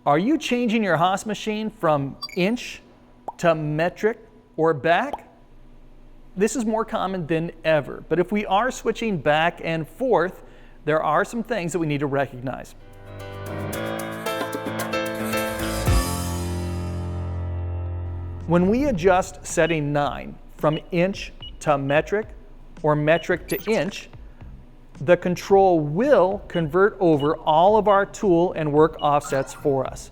Are you changing your Haas machine from inch to metric or back? This is more common than ever, but if we are switching back and forth, there are some things that we need to recognize. When we adjust setting 9 from inch to metric or metric to inch, the control will convert over all of our tool and work offsets for us.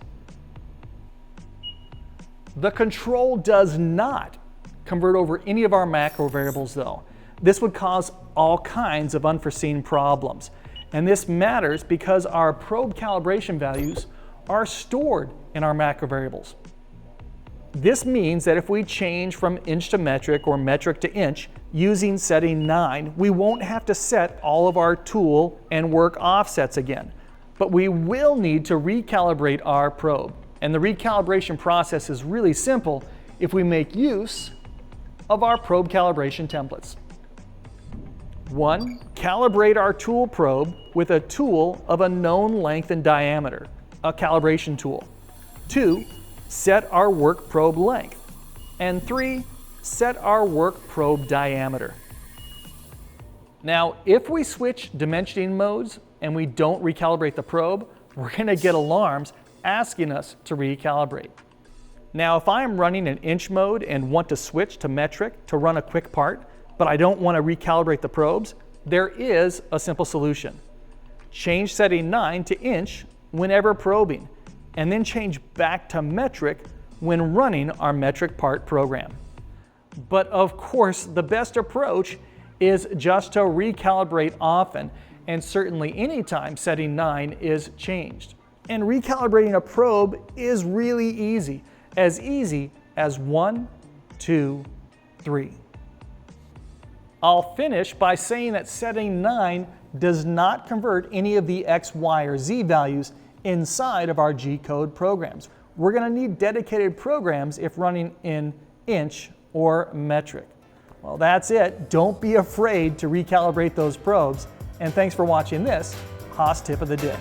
The control does not convert over any of our macro variables though. This would cause all kinds of unforeseen problems. And this matters because our probe calibration values are stored in our macro variables. This means that if we change from inch to metric or metric to inch using setting 9, we won't have to set all of our tool and work offsets again. But we will need to recalibrate our probe. And the recalibration process is really simple if we make use of our probe calibration templates. 1. Calibrate our tool probe with a tool of a known length and diameter, a calibration tool. 2. Set our work probe length. And 3. Set our work probe diameter. Now, if we switch dimensioning modes and we don't recalibrate the probe, we're going to get alarms asking us to recalibrate. Now, if I am running an inch mode and want to switch to metric to run a quick part, but I don't want to recalibrate the probes, there is a simple solution. Change setting 9 to inch whenever probing, and then change back to metric when running our metric part program. But of course, the best approach is just to recalibrate often, and certainly anytime setting 9 is changed. And recalibrating a probe is really easy as 1, 2, 3. I'll finish by saying that setting 9 does not convert any of the X, Y, or Z values inside of our G-code programs. We're going to need dedicated programs if running in inch or metric. Well, that's it. Don't be afraid to recalibrate those probes. And thanks for watching this Haas Tip of the Day.